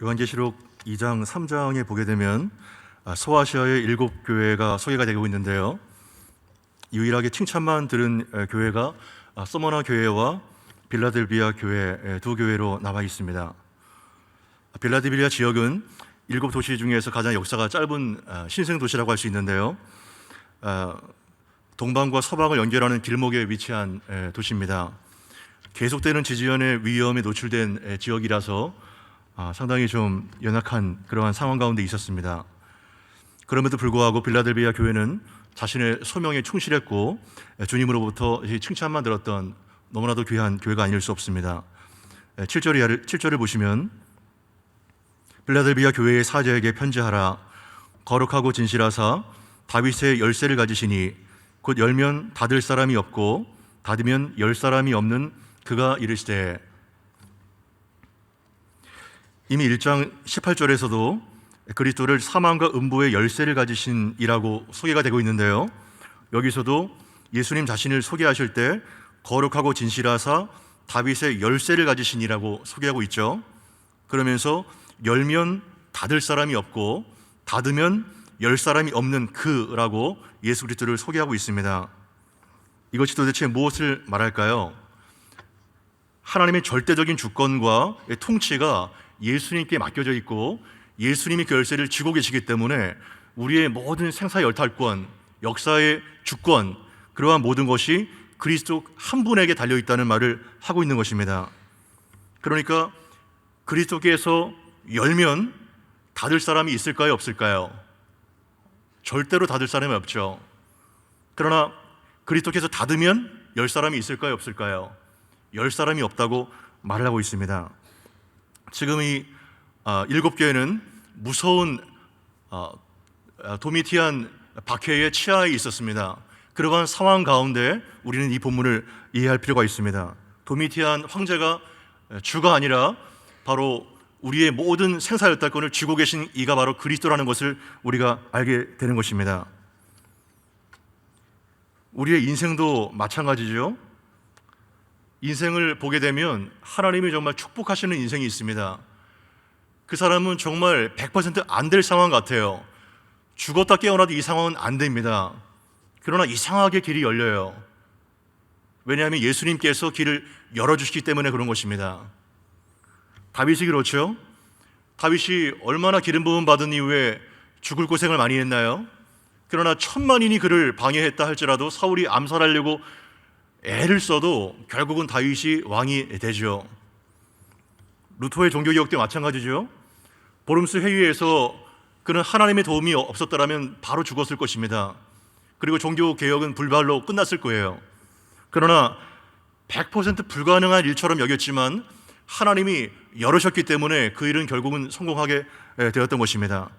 요한계시록 2장, 3장에 보게 되면 소아시아의 7교회가 소개가 되고 있는데요. 유일하게 칭찬만 들은 교회가 서머나 교회와 빌라델비아 교회 두 교회로 나와 있습니다. 빌라델비아 지역은 7도시 중에서 가장 역사가 짧은 신생도시라고 할 수 있는데요. 동방과 서방을 연결하는 길목에 위치한 도시입니다. 계속되는 지진의 위험에 노출된 지역이라서 상당히 좀 연약한 그러한 상황 가운데 있었습니다. 그럼에도 불구하고 빌라델비아 교회는 자신의 소명에 충실했고 주님으로부터 칭찬만 들었던 너무나도 귀한 교회가 아닐 수 없습니다. 7절을 보시면 빌라델비아 교회의 사제에게 편지하라. 거룩하고 진실하사 다윗의 열쇠를 가지시니 곧 열면 닫을 사람이 없고 닫으면 열 사람이 없는 그가 이르시되. 이미 1장 18절에서도 그리스도를 사망과 음부의 열쇠를 가지신 이라고 소개가 되고 있는데요. 여기서도 예수님 자신을 소개하실 때 거룩하고 진실하사 다윗의 열쇠를 가지신 이라고 소개하고 있죠. 그러면서 열면 닫을 사람이 없고 닫으면 열 사람이 없는 그라고 예수 그리스도를 소개하고 있습니다. 이것이 도대체 무엇을 말할까요? 하나님의 절대적인 주권과 통치가 예수님께 맡겨져 있고 예수님이 그 열쇠를 쥐고 계시기 때문에 우리의 모든 생사 열탈권, 역사의 주권, 그러한 모든 것이 그리스도 한 분에게 달려있다는 말을 하고 있는 것입니다. 그러니까 그리스도께서 열면 닫을 사람이 있을까요? 없을까요? 절대로 닫을 사람이 없죠. 그러나 그리스도께서 닫으면 열 사람이 있을까요? 없을까요? 열 사람이 없다고 말을 하고 있습니다. 지금 이 7교회는 무서운 도미티안 박해의 치하에 있었습니다. 그러한 상황 가운데 우리는 이 본문을 이해할 필요가 있습니다. 도미티안 황제가 주가 아니라 바로 우리의 모든 생사열달권을 쥐고 계신 이가 바로 그리스도라는 것을 우리가 알게 되는 것입니다. 우리의 인생도 마찬가지죠. 인생을 보게 되면 하나님이 정말 축복하시는 인생이 있습니다. 그 사람은 정말 100% 안 될 상황 같아요. 죽었다 깨어나도 이 상황은 안 됩니다. 그러나 이상하게 길이 열려요. 왜냐하면 예수님께서 길을 열어주시기 때문에 그런 것입니다. 다윗이 그렇죠. 다윗이 얼마나 기름 부음 받은 이후에 죽을 고생을 많이 했나요? 그러나 천만인이 그를 방해했다 할지라도 사울이 암살하려고 애를 써도 결국은 다윗이 왕이 되죠. 루터의 종교개혁 때 마찬가지죠. 보름스 회의에서 그는 하나님의 도움이 없었더라면 바로 죽었을 것입니다. 그리고 종교개혁은 불발로 끝났을 거예요. 그러나 100% 불가능한 일처럼 여겼지만 하나님이 열으셨기 때문에 그 일은 결국은 성공하게 되었던 것입니다.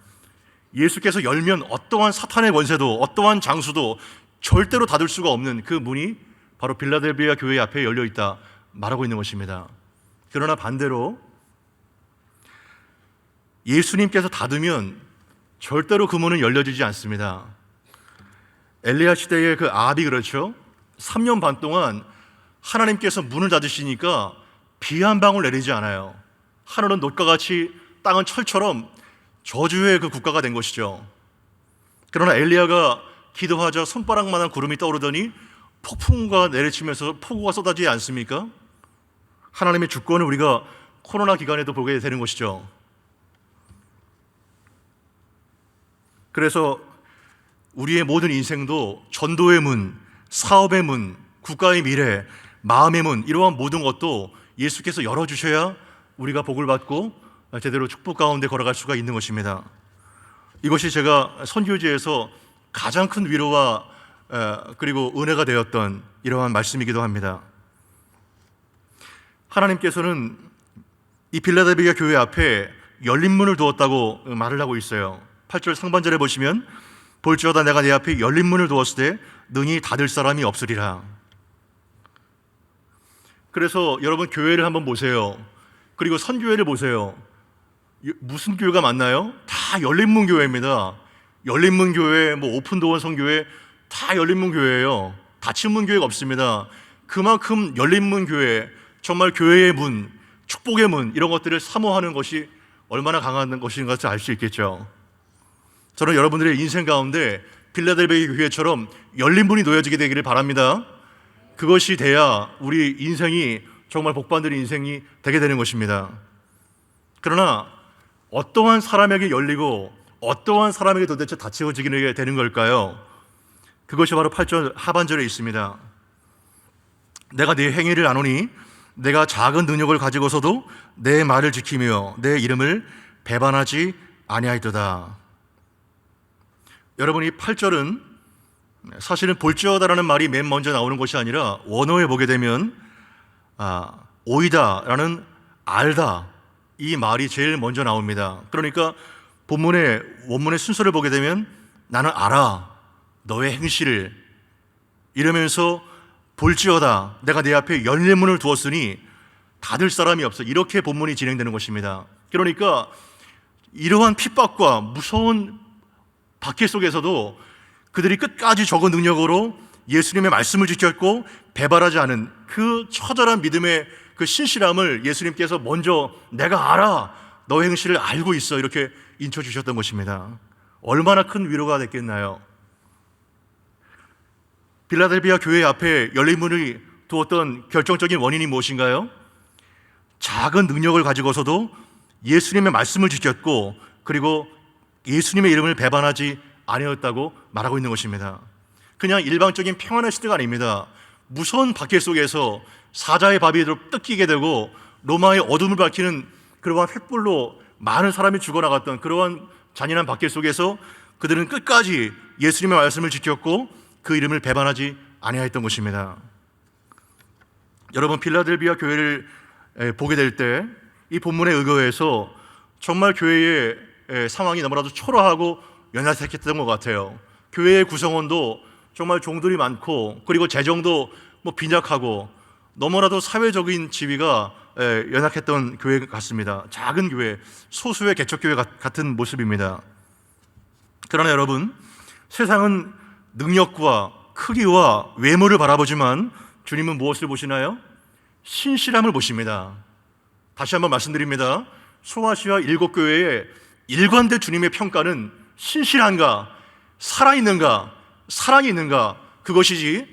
예수께서 열면 어떠한 사탄의 권세도 어떠한 장수도 절대로 닫을 수가 없는 그 문이 바로 빌라델비아 교회 앞에 열려있다 말하고 있는 것입니다. 그러나 반대로 예수님께서 닫으면 절대로 그 문은 열려지지 않습니다. 엘리야 시대의 그 아합이 그렇죠. 3년 반 동안 하나님께서 문을 닫으시니까 비 한 방울 내리지 않아요. 하늘은 놋과 같이 땅은 철처럼 저주의 그 국가가 된 것이죠. 그러나 엘리야가 기도하자 손바닥만한 구름이 떠오르더니 폭풍우가 내리치면서 폭우가 쏟아지지 않습니까? 하나님의 주권을 우리가 코로나 기간에도 보게 되는 것이죠. 그래서 우리의 모든 인생도 전도의 문, 사업의 문, 국가의 미래, 마음의 문, 이러한 모든 것도 예수께서 열어주셔야 우리가 복을 받고 제대로 축복 가운데 걸어갈 수가 있는 것입니다. 이것이 제가 선교지에서 가장 큰 위로와 그리고 은혜가 되었던 이러한 말씀이기도 합니다. 하나님께서는 이 빌라델비아 교회 앞에 열린 문을 두었다고 말을 하고 있어요. 8절 상반절에 보시면 볼지어다 내가 내 앞에 열린 문을 두었을 때 능히 닫을 사람이 없으리라. 그래서 여러분 교회를 한번 보세요. 그리고 선교회를 보세요. 무슨 교회가 많나요? 다 열린문 교회입니다. 열린문 교회, 오픈도어 선교회 다 열린문 교회예요. 닫힌 문 교회가 없습니다. 그만큼 열린문 교회, 정말 교회의 문, 축복의 문, 이런 것들을 사모하는 것이 얼마나 강한 것인가 알 수 있겠죠. 저는 여러분들의 인생 가운데 빌라델비아 교회처럼 열린 문이 놓여지게 되기를 바랍니다. 그것이 돼야 우리 인생이 정말 복받는 인생이 되게 되는 것입니다. 그러나 어떠한 사람에게 열리고 어떠한 사람에게 도대체 닫혀지게 되는 걸까요? 그것이 바로 8절 하반절에 있습니다. 내가 네 행위를 아노니 내가 작은 능력을 가지고서도 내 말을 지키며 내 이름을 배반하지 아니하였도다. 여러분, 이 8절은 사실은 볼지어다라는 말이 맨 먼저 나오는 것이 아니라 원어에 보게 되면 오이다라는 알다, 이 말이 제일 먼저 나옵니다. 그러니까 본문의 원문의 순서를 보게 되면 나는 알아 너의 행실을, 이러면서 볼지어다 내가 내 앞에 열린 문을 두었으니 닫을 사람이 없어, 이렇게 본문이 진행되는 것입니다. 그러니까 이러한 핍박과 무서운 박해 속에서도 그들이 끝까지 적은 능력으로 예수님의 말씀을 지켰고 배반하지 않은 그 처절한 믿음의 그 신실함을 예수님께서 먼저 내가 알아 너의 행실을 알고 있어, 이렇게 인쳐주셨던 것입니다. 얼마나 큰 위로가 됐겠나요? 빌라델비아 교회 앞에 열린 문을 두었던 결정적인 원인이 무엇인가요? 작은 능력을 가지고서도 예수님의 말씀을 지켰고 그리고 예수님의 이름을 배반하지 아니었다고 말하고 있는 것입니다. 그냥 일방적인 평안의 시대가 아닙니다. 무서운 박해 속에서 사자의 밥이 뜯기게 되고 로마의 어둠을 밝히는 그러한 횃불로 많은 사람이 죽어나갔던 그러한 잔인한 박해 속에서 그들은 끝까지 예수님의 말씀을 지켰고 그 이름을 배반하지 아니하였던 것입니다. 여러분, 필라델비아 교회를 보게 될 때 이 본문에 의거해서 정말 교회의 상황이 너무나도 초라하고 연약했던 것 같아요. 교회의 구성원도 정말 종들이 많고 그리고 재정도 빈약하고 너무나도 사회적인 지위가 연약했던 교회 같습니다. 작은 교회, 소수의 개척교회 같은 모습입니다. 그러나 여러분, 세상은 능력과 크기와 외모를 바라보지만 주님은 무엇을 보시나요? 신실함을 보십니다. 다시 한번 말씀드립니다. 소아시아 7교회의 일관된 주님의 평가는 신실한가, 살아있는가, 사랑이 있는가, 그것이지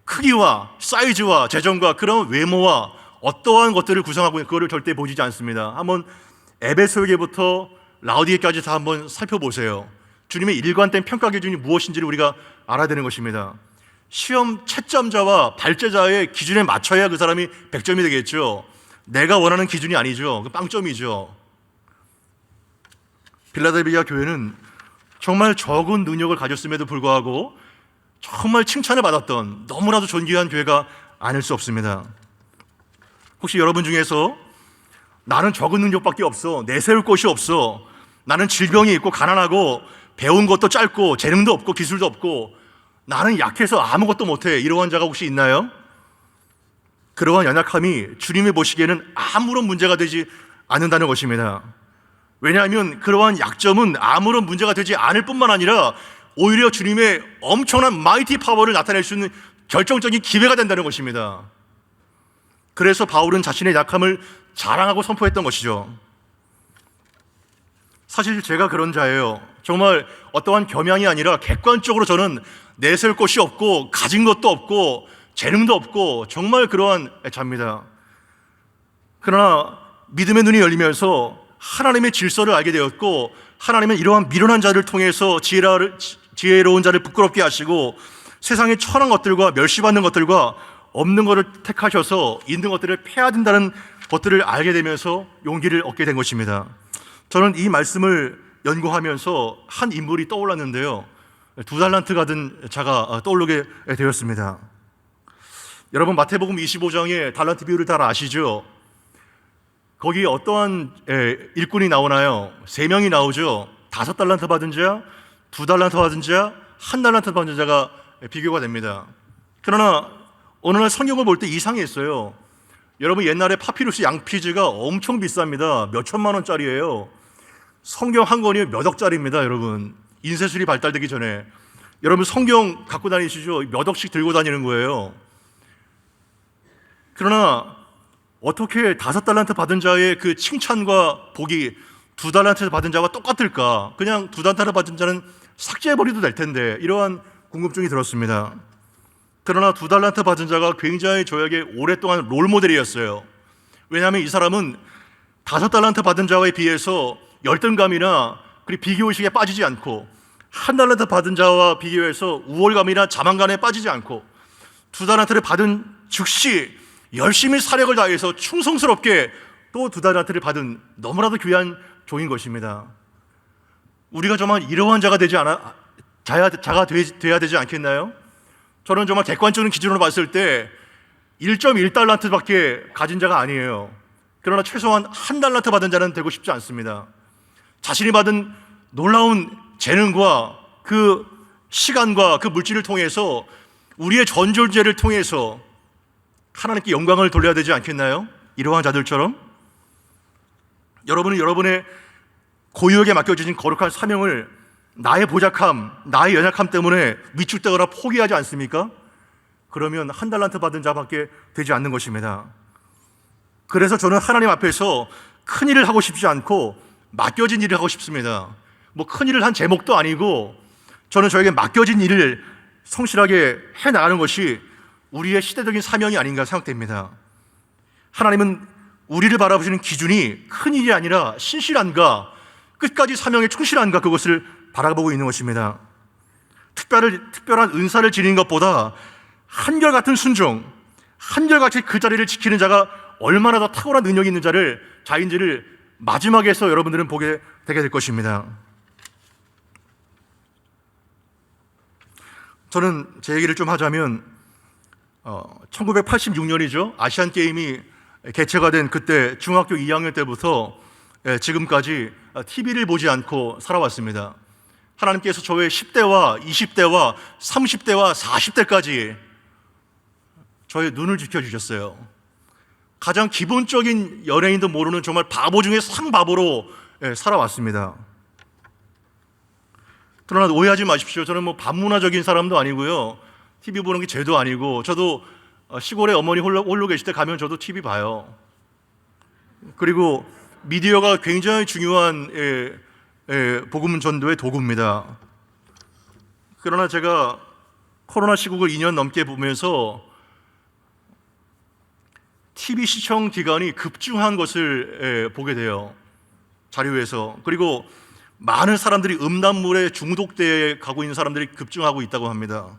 크기와 사이즈와 재정과 그런 외모와 어떠한 것들을 구성하고 있는 그거를 절대 보시지 않습니다. 한번 에베소에게부터 라우디게까지 다 한번 살펴보세요. 주님의 일관된 평가 기준이 무엇인지를 우리가 알아야 되는 것입니다. 시험 채점자와 발제자의 기준에 맞춰야 그 사람이 100점이 되겠죠. 내가 원하는 기준이 아니죠. 그 빵점이죠. 빌라델비아 교회는 정말 적은 능력을 가졌음에도 불구하고 정말 칭찬을 받았던 너무나도 존귀한 교회가 아닐 수 없습니다. 혹시 여러분 중에서 나는 적은 능력밖에 없어, 내세울 곳이 없어, 나는 질병이 있고 가난하고 배운 것도 짧고 재능도 없고 기술도 없고 나는 약해서 아무것도 못해, 이러한 자가 혹시 있나요? 그러한 연약함이 주님이 보시기에는 아무런 문제가 되지 않는다는 것입니다. 왜냐하면 그러한 약점은 아무런 문제가 되지 않을 뿐만 아니라 오히려 주님의 엄청난 마이티 파워를 나타낼 수 있는 결정적인 기회가 된다는 것입니다. 그래서 바울은 자신의 약함을 자랑하고 선포했던 것이죠. 사실 제가 그런 자예요. 정말 어떠한 겸양이 아니라 객관적으로 저는 내세울 곳이 없고 가진 것도 없고 재능도 없고 정말 그러한 자입니다. 그러나 믿음의 눈이 열리면서 하나님의 질서를 알게 되었고 하나님은 이러한 미련한 자를 통해서 지혜로운 자를 부끄럽게 하시고 세상의 천한 것들과 멸시받는 것들과 없는 것을 택하셔서 있는 것들을 패야 된다는 것들을 알게 되면서 용기를 얻게 된 것입니다. 저는 이 말씀을 연구하면서 한 인물이 떠올랐는데요, 2달란트 가진 자가 떠오르게 되었습니다. 여러분, 마태복음 25장의 달란트 비유를 다 아시죠? 거기 어떠한 일꾼이 나오나요? 3명이 나오죠. 5달란트 받은 자, 2달란트 받은 자, 1달란트 받은 자가 비교가 됩니다. 그러나 어느 날 성경을 볼 때 이상했어요. 여러분, 옛날에 파피루스 양피지가 엄청 비쌉니다. 몇 천만 원짜리예요. 성경 한 권이 몇 억짜리입니다. 여러분, 인쇄술이 발달되기 전에. 여러분, 성경 갖고 다니시죠? 몇 억씩 들고 다니는 거예요. 그러나 어떻게 5달란트 받은 자의 그 칭찬과 복이 2달란트 받은 자와 똑같을까? 그냥 2달란트 받은 자는 삭제해버려도 될 텐데, 이러한 궁금증이 들었습니다. 그러나 2달란트 받은 자가 굉장히 저에게 오랫동안 롤모델이었어요. 왜냐하면 이 사람은 5달란트 받은 자에 비해서 열등감이나 그리고 비교의식에 빠지지 않고, 1달란트 받은 자와 비교해서 우월감이나 자만감에 빠지지 않고, 2달란트를 받은 즉시 열심히 사력을 다해서 충성스럽게 또 2달란트를 받은 너무나도 귀한 종인 것입니다. 우리가 정말 이러한 자가 돼야 되지 않겠나요? 저는 정말 객관적인 기준으로 봤을 때 1.1달란트밖에 가진 자가 아니에요. 그러나 최소한 1달란트 받은 자는 되고 싶지 않습니다. 자신이 받은 놀라운 재능과 그 시간과 그 물질을 통해서, 우리의 전존재를 통해서 하나님께 영광을 돌려야 되지 않겠나요? 이러한 자들처럼 여러분은 여러분의 고유에게 맡겨주신 거룩한 사명을 나의 보잡함, 나의 연약함 때문에 위축되거나 포기하지 않습니까? 그러면 1달란트 받은 자밖에 되지 않는 것입니다. 그래서 저는 하나님 앞에서 큰 일을 하고 싶지 않고 맡겨진 일을 하고 싶습니다. 뭐 큰 일을 한 제목도 아니고, 저는 저에게 맡겨진 일을 성실하게 해나가는 것이 우리의 시대적인 사명이 아닌가 생각됩니다. 하나님은 우리를 바라보시는 기준이 큰 일이 아니라 신실한가, 끝까지 사명에 충실한가, 그것을 바라보고 있는 것입니다. 특별한 은사를 지닌 것보다 한결같은 순종, 한결같이 그 자리를 지키는 자가 얼마나 더 탁월한 능력이 있는 자인지를 마지막에서 여러분들은 보게 되게 될 것입니다. 저는 제 얘기를 좀 하자면 1986년이죠. 아시안게임이 개최가 된 그때 중학교 2학년 때부터 지금까지 TV를 보지 않고 살아왔습니다. 하나님께서 저의 10대와 20대와 30대와 40대까지 저의 눈을 지켜주셨어요. 가장 기본적인 연예인도 모르는 정말 바보 중에 상바보로 살아왔습니다. 그러나 오해하지 마십시오. 저는 뭐 반문화적인 사람도 아니고요, TV 보는 게 죄도 아니고, 저도 시골에 어머니 홀로 계실 때 가면 저도 TV 봐요. 그리고 미디어가 굉장히 중요한 복음 전도의 도구입니다. 그러나 제가 코로나 시국을 2년 넘게 보면서 TV 시청 기간이 급증한 것을 보게 돼요. 자료에서. 그리고 많은 사람들이 음란물에 중독돼 가고 있는 사람들이 급증하고 있다고 합니다.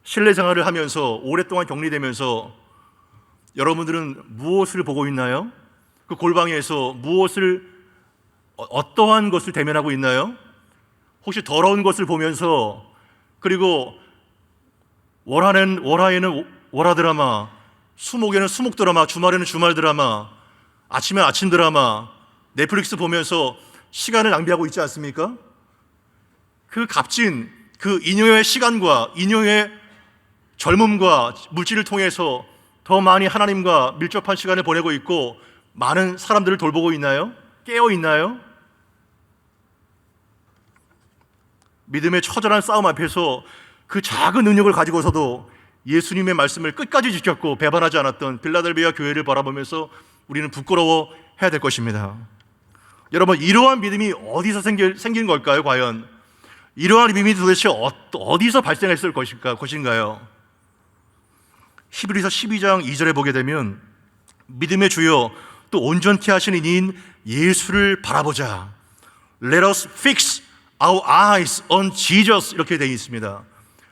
실내 생활을 하면서 오랫동안 격리되면서 여러분들은 무엇을 보고 있나요? 그 골방에서 어떠한 것을 대면하고 있나요? 혹시 더러운 것을 보면서, 그리고 월화에는 월화 드라마, 수목에는 수목 드라마, 주말에는 주말 드라마, 아침에 아침 드라마, 넷플릭스 보면서 시간을 낭비하고 있지 않습니까? 그 값진 그 인효의 시간과 인효의 젊음과 물질을 통해서 더 많이 하나님과 밀접한 시간을 보내고 있고, 많은 사람들을 돌보고 있나요? 깨어 있나요? 믿음의 처절한 싸움 앞에서 그 작은 능력을 가지고서도 예수님의 말씀을 끝까지 지켰고 배반하지 않았던 빌라델비아 교회를 바라보면서 우리는 부끄러워해야 될 것입니다. 여러분, 이러한 믿음이 어디서 생긴 걸까요? 과연 이러한 믿음이 도대체 어디서 발생했을 것인가요? 히브리서 12장 2절에 보게 되면, 믿음의 주요 또 온전케 하시는 이인 예수를 바라보자. Let us fix our eyes on Jesus, 이렇게 되어 있습니다.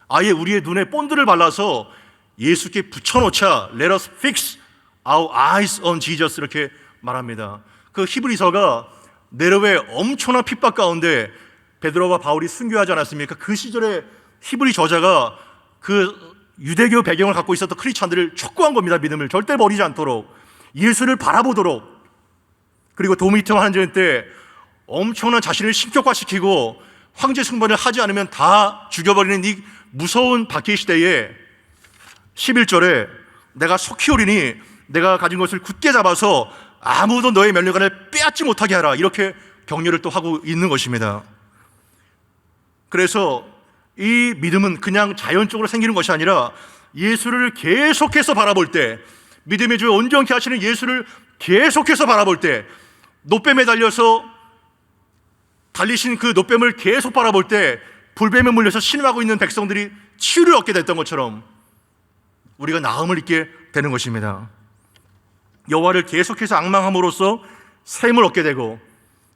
아예 우리의 눈에 본드를 발라서 예수께 붙여놓자. Let us fix our eyes on Jesus, 이렇게 말합니다. 그 히브리서가 네로의 엄청난 핍박 가운데 베드로와 바울이 순교하지 않았습니까? 그 시절에 히브리 저자가 그 유대교 배경을 갖고 있었던 크리스찬들을 촉구한 겁니다. 믿음을 절대 버리지 않도록, 예수를 바라보도록. 그리고 도미트 환전 때 엄청난 자신을 신격화시키고 황제 승번을 하지 않으면 다 죽여버리는 이 무서운 박해 시대에 11절에 내가 속히 오리니 내가 가진 것을 굳게 잡아서 아무도 너의 면류관을 빼앗지 못하게 하라, 이렇게 격려를 또 하고 있는 것입니다. 그래서 이 믿음은 그냥 자연적으로 생기는 것이 아니라 예수를 계속해서 바라볼 때, 믿음의 주 온전케 하시는 예수를 계속해서 바라볼 때 노뱀에 달려서 달리신 그 노뱀을 계속 바라볼 때 불뱀에 물려서 신음하고 있는 백성들이 치유를 얻게 됐던 것처럼 우리가 나음을 잊게 되는 것입니다. 여호와를 계속해서 앙망함으로써 샘을 얻게 되고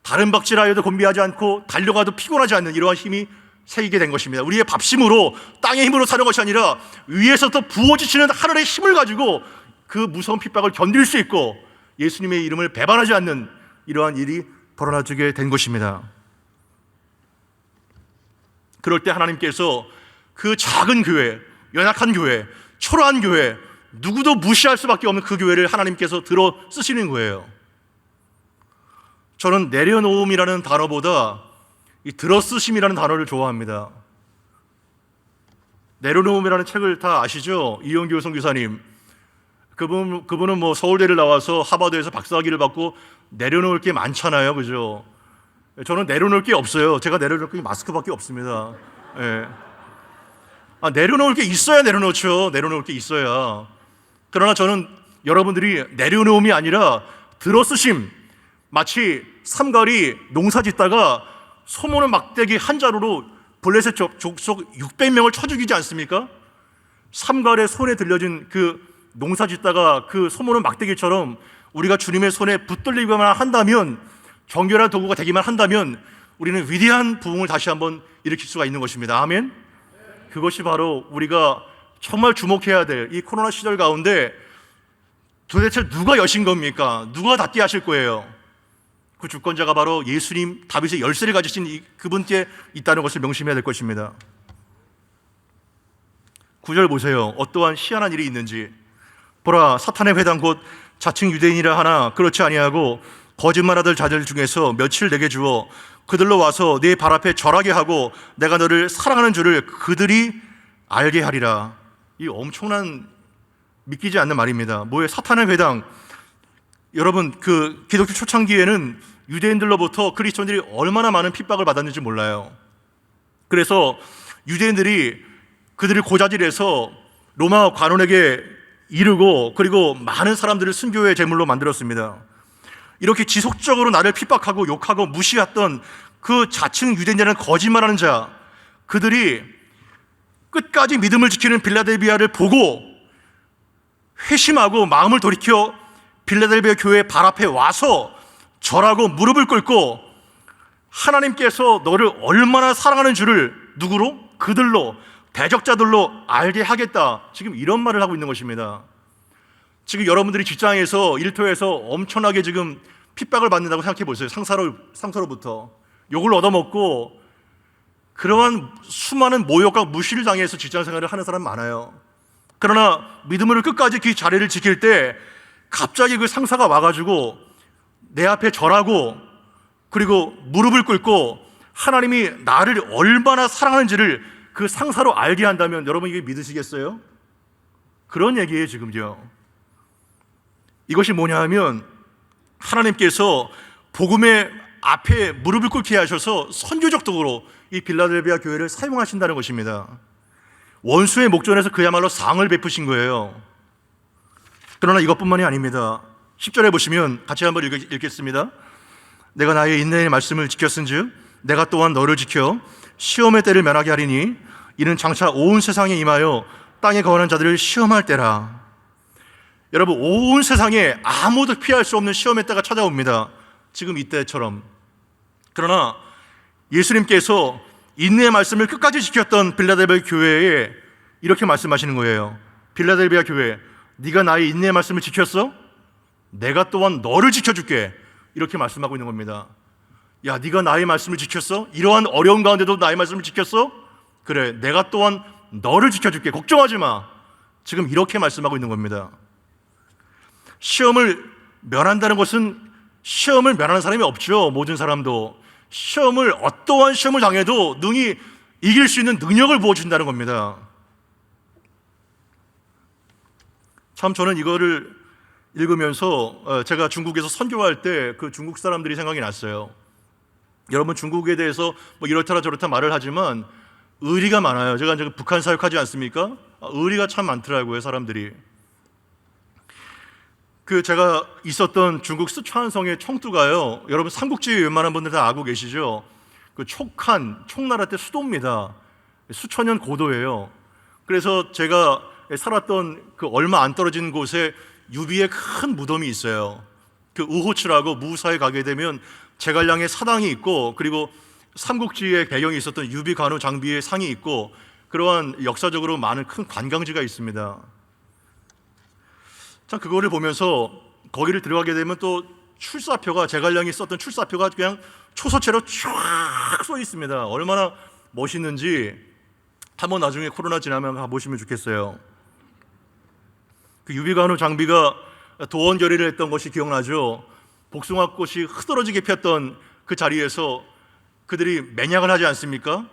다른 박질하여도 곤비하지 않고 달려가도 피곤하지 않는 이러한 힘이 생기게 된 것입니다. 우리의 밥심으로 땅의 힘으로 사는 것이 아니라 위에서부터 부어지시는 하늘의 힘을 가지고 그 무서운 핍박을 견딜 수 있고 예수님의 이름을 배반하지 않는 이러한 일이 벌어나게 된 것입니다. 그럴 때 하나님께서 그 작은 교회, 연약한 교회, 초라한 교회, 누구도 무시할 수밖에 없는 그 교회를 하나님께서 들어 쓰시는 거예요. 저는 내려놓음이라는 단어보다 이 들어 쓰심이라는 단어를 좋아합니다. 내려놓음이라는 책을 다 아시죠? 이용규 선교사님. 그분은 뭐 서울대를 나와서 하버드에서 박사학위를 받고 내려놓을 게 많잖아요, 그죠? 저는 내려놓을 게 없어요. 제가 내려놓을 게 마스크밖에 없습니다. 예. 내려놓을 게 있어야 내려놓죠. 내려놓을 게 있어야. 그러나 저는 여러분들이 내려놓음이 아니라 들어쓰심, 마치 삼갈이 농사 짓다가 소모는 막대기 한 자루로 블레셋 족속 600명을 쳐 죽이지 않습니까? 삼갈의 손에 들려진 그 농사 짓다가 그 소모는 막대기처럼 우리가 주님의 손에 붙들리기만 한다면, 정결한 도구가 되기만 한다면 우리는 위대한 부흥을 다시 한번 일으킬 수가 있는 것입니다. 아멘? 그것이 바로 우리가 정말 주목해야 될 이 코로나 시절 가운데 도대체 누가 여신 겁니까? 누가 닫게 하실 거예요? 그 주권자가 바로 예수님, 다윗의 열쇠를 가지신 그분께 있다는 것을 명심해야 될 것입니다. 9절 보세요. 어떠한 희한한 일이 있는지. 보라, 사탄의 회당 곧 자칭 유대인이라 하나 그렇지 아니하고 거짓말하들 자들 중에서 며칠 내게 주어 그들로 와서 네 발 앞에 절하게 하고 내가 너를 사랑하는 줄을 그들이 알게 하리라. 이 엄청난 믿기지 않는 말입니다. 뭐예요? 사탄의 회당. 여러분, 그 기독교 초창기에는 유대인들로부터 그리스도인들이 얼마나 많은 핍박을 받았는지 몰라요. 그래서 유대인들이 그들을 고자질해서 로마 관원에게 이르고 그리고 많은 사람들을 순교의 제물로 만들었습니다. 이렇게 지속적으로 나를 핍박하고 욕하고 무시했던 그 자칭 유대인이라는 거짓말하는 자, 그들이 끝까지 믿음을 지키는 빌라델비아를 보고 회심하고 마음을 돌이켜 빌라델비아 교회 발 앞에 와서 절하고 무릎을 꿇고 하나님께서 너를 얼마나 사랑하는 줄을 누구로? 그들로, 대적자들로 알게 하겠다. 지금 이런 말을 하고 있는 것입니다. 지금 여러분들이 직장에서, 일터에서 엄청나게 지금 핍박을 받는다고 생각해 보세요. 상사로부터 욕을 얻어먹고 그러한 수많은 모욕과 무시를 당해서 직장 생활을 하는 사람 많아요. 그러나 믿음으로 끝까지 그 자리를 지킬 때 갑자기 그 상사가 와가지고 내 앞에 절하고 그리고 무릎을 꿇고 하나님이 나를 얼마나 사랑하는지를 그 상사로 알게 한다면 여러분 이게 믿으시겠어요? 그런 얘기예요 지금요. 이것이 뭐냐 하면 하나님께서 복음의 앞에 무릎을 꿇게 하셔서 선교적 도구로 이 빌라델비아 교회를 사용하신다는 것입니다. 원수의 목전에서 그야말로 상을 베푸신 거예요. 그러나 이것뿐만이 아닙니다. 10절에 보시면 같이 한번 읽겠습니다. 내가 나의 인내의 말씀을 지켰은즉 내가 또한 너를 지켜 시험의 때를 면하게 하리니 이는 장차 온 세상에 임하여 땅에 거하는 자들을 시험할 때라. 여러분, 온 세상에 아무도 피할 수 없는 시험의 때가 찾아옵니다. 지금 이때처럼. 그러나 예수님께서 인내의 말씀을 끝까지 지켰던 빌라델비아 교회에 이렇게 말씀하시는 거예요. 빌라델비아 교회, 네가 나의 인내의 말씀을 지켰어? 내가 또한 너를 지켜줄게. 이렇게 말씀하고 있는 겁니다. 야, 네가 나의 말씀을 지켰어? 이러한 어려운 가운데도 나의 말씀을 지켰어? 그래, 내가 또한 너를 지켜줄게. 걱정하지 마. 지금 이렇게 말씀하고 있는 겁니다. 시험을 면한다는 것은 시험을 면하는 사람이 없죠. 모든 사람도 시험을, 어떠한 시험을 당해도 능히 이길 수 있는 능력을 부어준다는 겁니다. 참 저는 이거를 읽으면서 제가 중국에서 선교할 때 그 중국 사람들이 생각이 났어요. 여러분, 중국에 대해서 뭐 이렇다 저렇다 말을 하지만 의리가 많아요. 제가 이제 북한 사역하지 않습니까? 의리가 참 많더라고요, 사람들이. 제가 있었던 중국 쓰촨성의 청두가요, 여러분 삼국지 웬만한 분들 다 알고 계시죠? 촉한, 총나라 때 수도입니다. 수천 년 고도예요. 그래서 제가 살았던 얼마 안 떨어진 곳에 유비의 큰 무덤이 있어요. 우호츠라고 무사에 가게 되면 제갈량의 사당이 있고, 그리고 삼국지의 배경이 있었던 유비 관우 장비의 상이 있고, 그러한 역사적으로 많은 큰 관광지가 있습니다. 참, 그거를 보면서 거기를 들어가게 되면 또 출사표가, 제갈량이 썼던 출사표가 그냥 초소체로 쫙 써 있습니다. 얼마나 멋있는지 한번 나중에 코로나 지나면 가보시면 좋겠어요. 유비관우 장비가 도원결의를 했던 것이 기억나죠? 복숭아꽃이 흐드러지게 폈던 그 자리에서 그들이 맹약을 하지 않습니까?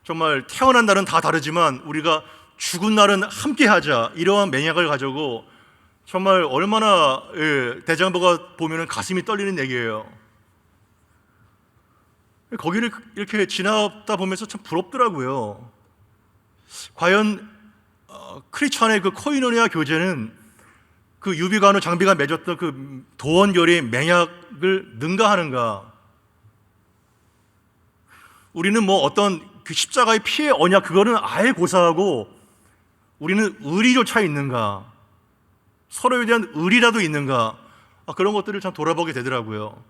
정말 태어난 날은 다 다르지만 우리가 죽은 날은 함께 하자, 이러한 맹약을 가지고 정말 얼마나 대장부가 보면 가슴이 떨리는 얘기예요. 거기를 이렇게 지나다 보면서 참 부럽더라고요. 과연 크리스찬의 코이노니아 교제는 유비관우 장비가 맺었던 도원결의 맹약을 능가하는가? 우리는 어떤 십자가의 피의 언약, 그거는 아예 고사하고 우리는 의리조차 있는가? 서로에 대한 의리라도 있는가? 그런 것들을 참 돌아보게 되더라고요.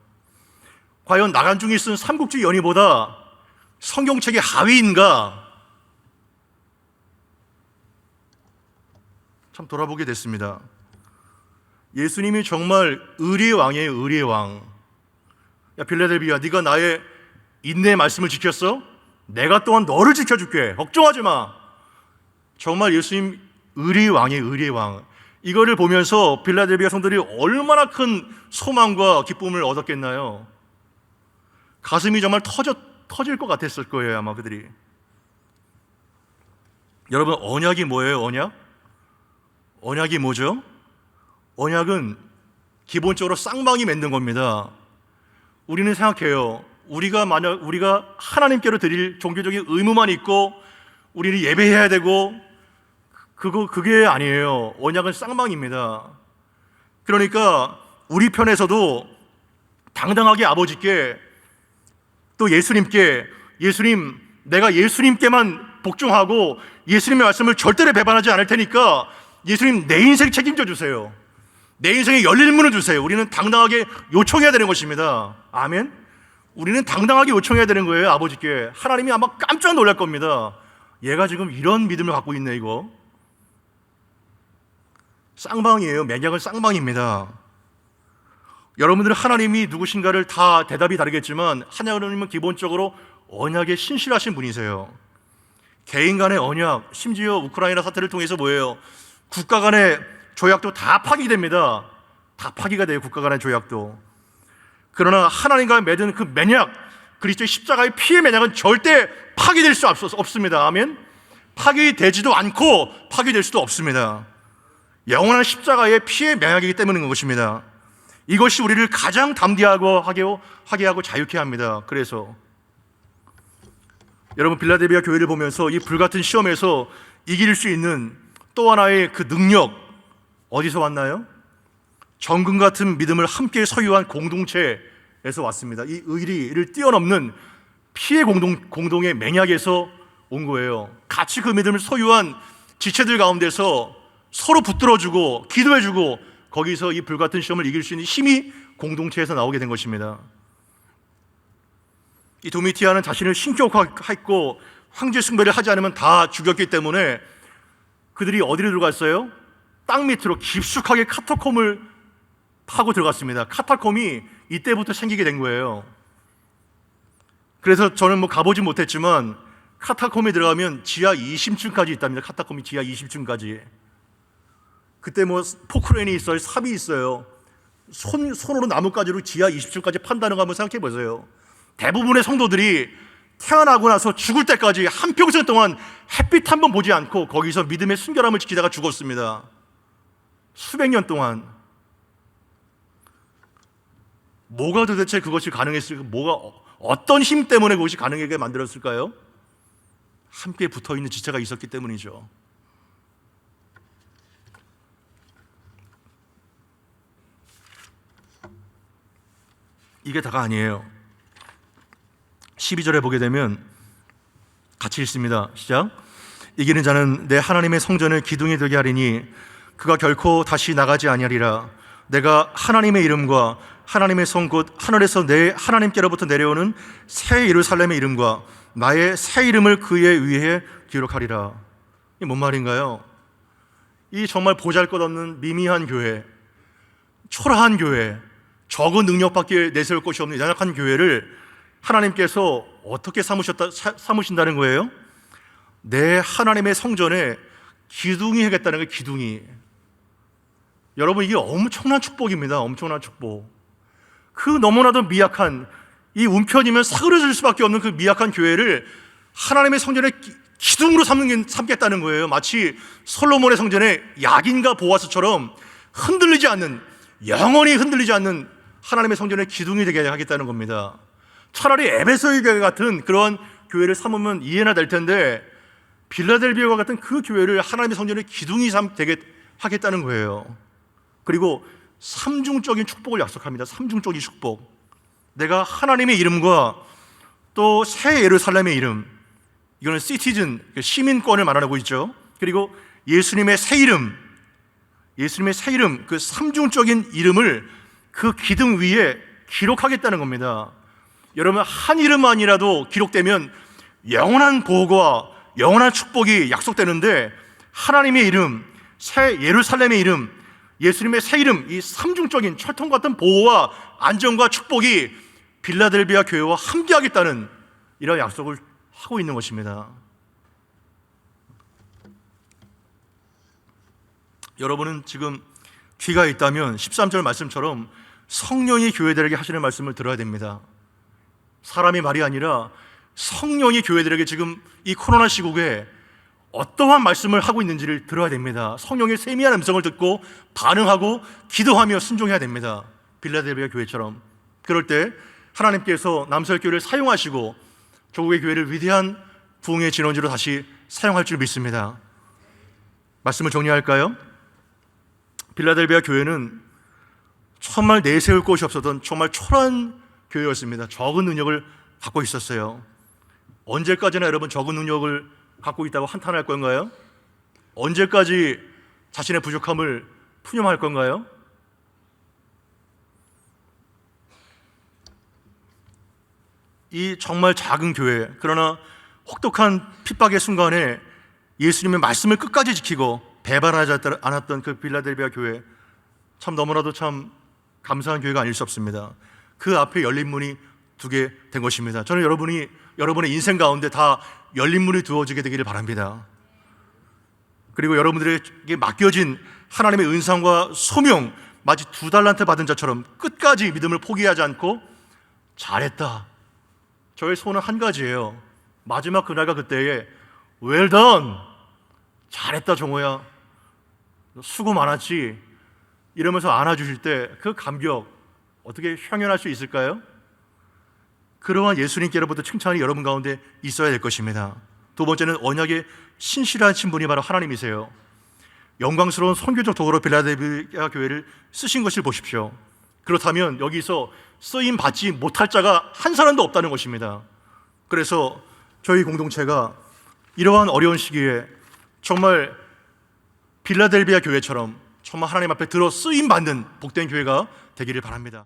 과연 나간중이 쓴 삼국지 연의보다 성경책의 하위인가? 참 돌아보게 됐습니다. 예수님이 정말 의리의 왕이에요. 의리의 왕. 야 빌라델비야, 네가 나의 인내의 말씀을 지켰어? 내가 또한 너를 지켜줄게. 걱정하지 마. 정말 예수님 의리의 왕이에요. 의리의 왕. 이거를 보면서 빌라델비아 성들이 얼마나 큰 소망과 기쁨을 얻었겠나요? 가슴이 정말 터질 것 같았을 거예요, 아마 그들이. 여러분, 언약이 뭐예요? 언약이 뭐죠? 언약은 기본적으로 쌍방이 맺는 겁니다. 우리는 생각해요. 우리가 하나님께로 드릴 종교적인 의무만 있고 우리는 예배해야 되고, 그게 아니에요. 언약은 쌍방입니다. 그러니까 우리 편에서도 당당하게 아버지께, 또 예수님께, 예수님, 내가 예수님께만 복종하고 예수님의 말씀을 절대로 배반하지 않을 테니까 예수님, 내 인생 책임져 주세요. 내 인생에 열릴 문을 주세요. 우리는 당당하게 요청해야 되는 것입니다. 아멘. 우리는 당당하게 요청해야 되는 거예요, 아버지께. 하나님이 아마 깜짝 놀랄 겁니다. 얘가 지금 이런 믿음을 갖고 있네, 이거. 쌍방이에요. 맹약은 쌍방입니다. 여러분들은 하나님이 누구신가를 다 대답이 다르겠지만 하나님은 기본적으로 언약에 신실하신 분이세요. 개인 간의 언약, 심지어 우크라이나 사태를 통해서 뭐예요? 국가 간의 조약도 다 파기됩니다. 다 파기가 돼요, 국가 간의 조약도. 그러나 하나님과 맺은 그 맹약, 그리스도의 십자가의 피의 맹약은 절대 파기될 수 없습니다. 아멘. 파기되지도 않고 파기될 수도 없습니다. 영원한 십자가의 피의 맹약이기 때문인 것입니다. 이것이 우리를 가장 하게 하고 자유케 합니다. 그래서 여러분, 빌라델비아 교회를 보면서 이 불같은 시험에서 이길 수 있는 또 하나의 그 능력, 어디서 왔나요? 정금 같은 믿음을 함께 소유한 공동체에서 왔습니다. 이 의리를 뛰어넘는 피의 공동의 맹약에서 온 거예요. 같이 그 믿음을 소유한 지체들 가운데서 서로 붙들어주고 기도해주고, 거기서 이 불같은 시험을 이길 수 있는 힘이 공동체에서 나오게 된 것입니다. 이 도미티아는 자신을 신격화했고 황제 숭배를 하지 않으면 다 죽였기 때문에 그들이 어디로 들어갔어요? 땅 밑으로 깊숙하게 카타콤을 파고 들어갔습니다. 카타콤이 이때부터 생기게 된 거예요. 그래서 저는 가보진 못했지만 카타콤에 들어가면 지하 20층까지 있답니다. 카타콤이 지하 20층까지. 그때 포크레인이 있어요, 삽이 있어요. 손으로 나뭇가지로 지하 20층까지 판다는 거 한번 생각해 보세요. 대부분의 성도들이 태어나고 나서 죽을 때까지 한평생 동안 햇빛 한 번 보지 않고 거기서 믿음의 순결함을 지키다가 죽었습니다. 수백 년 동안. 뭐가 도대체 그것이 가능했을까? 어떤 힘 때문에 그것이 가능하게 만들었을까요? 함께 붙어있는 지체가 있었기 때문이죠. 이게 다가 아니에요. 12절에 보게 되면 같이 읽습니다. 시작. 이기는 자는 내 하나님의 성전을 기둥이 되게 하리니 그가 결코 다시 나가지 아니하리라. 내가 하나님의 이름과 하나님의 성 곧 하늘에서 내 하나님께로부터 내려오는 새 예루살렘의 이름과 나의 새 이름을 그의 위에 기록하리라. 이게 뭔 말인가요? 이 정말 보잘것없는 미미한 교회, 초라한 교회, 적은 능력밖에 내세울 것이 없는 연약한 교회를 하나님께서 어떻게 삼으신다는 거예요? 내 하나님의 성전에 기둥이 하겠다는 거예요. 기둥이. 여러분, 이게 엄청난 축복입니다. 엄청난 축복. 그 너무나도 미약한, 이 움편이면 사그러질 수밖에 없는 그 미약한 교회를 하나님의 성전에 기둥으로 삼겠다는 거예요. 마치 솔로몬의 성전에 약인과 보아스처럼 흔들리지 않는, 영원히 흔들리지 않는 하나님의 성전에 기둥이 되게 하겠다는 겁니다. 차라리 에베소의 교회 같은 그런 교회를 삼으면 이해나 될 텐데 빌라델비아와 같은 그 교회를 하나님의 성전에 기둥이 되게 하겠다는 거예요. 그리고 삼중적인 축복을 약속합니다. 삼중적인 축복. 내가 하나님의 이름과 또 새 예루살렘의 이름, 이거는 시티즌, 시민권을 말하고 있죠. 그리고 예수님의 새 이름, 예수님의 새 이름, 그 삼중적인 이름을 그 기둥 위에 기록하겠다는 겁니다. 여러분, 한 이름만이라도 기록되면 영원한 보호와 영원한 축복이 약속되는데 하나님의 이름, 새 예루살렘의 이름, 예수님의 새 이름, 이 삼중적인 철통 같은 보호와 안정과 축복이 빌라델비아 교회와 함께 하겠다는 이런 약속을 하고 있는 것입니다. 여러분은 지금 귀가 있다면 13절 말씀처럼 성령이 교회들에게 하시는 말씀을 들어야 됩니다. 사람의 말이 아니라 성령이 교회들에게 지금 이 코로나 시국에 어떠한 말씀을 하고 있는지를 들어야 됩니다. 성령의 세미한 음성을 듣고 반응하고 기도하며 순종해야 됩니다. 빌라델비아 교회처럼. 그럴 때 하나님께서 남설교회를 사용하시고 조국의 교회를 위대한 부흥의 진원지로 다시 사용할 줄 믿습니다. 말씀을 정리할까요? 빌라델비아 교회는 정말 내세울 곳이 없었던 정말 초라한 교회였습니다. 적은 능력을 갖고 있었어요. 언제까지나 여러분 적은 능력을 갖고 있다고 한탄할 건가요? 언제까지 자신의 부족함을 푸념할 건가요? 이 정말 작은 교회, 그러나 혹독한 핍박의 순간에 예수님의 말씀을 끝까지 지키고 배반하지 않았던 그 빌라델비아 교회, 참 너무나도 참 감사한 교회가 아닐 수 없습니다. 그 앞에 열린 문이 두 개 된 것입니다. 저는 여러분의 인생 가운데 다 열린 문이 두어지게 되기를 바랍니다. 그리고 여러분들에게 맡겨진 하나님의 은상과 소명, 마치 2달란트 받은 자처럼 끝까지 믿음을 포기하지 않고 잘했다. 저의 소원은 한 가지예요. 마지막 그날과 그때에 Well done! 잘했다 정호야, 수고 많았지, 이러면서 안아주실 때 그 감격 어떻게 형연할 수 있을까요? 그러한 예수님께로부터 칭찬이 여러분 가운데 있어야 될 것입니다. 두 번째는 언약의 신실하신 분이 바로 하나님이세요. 영광스러운 선교적 도구로 빌라델비아 교회를 쓰신 것을 보십시오. 그렇다면 여기서 쓰임 받지 못할 자가 한 사람도 없다는 것입니다. 그래서 저희 공동체가 이러한 어려운 시기에 정말 빌라델비아 교회처럼 정말 하나님 앞에 들어 쓰임 받는 복된 교회가 되기를 바랍니다.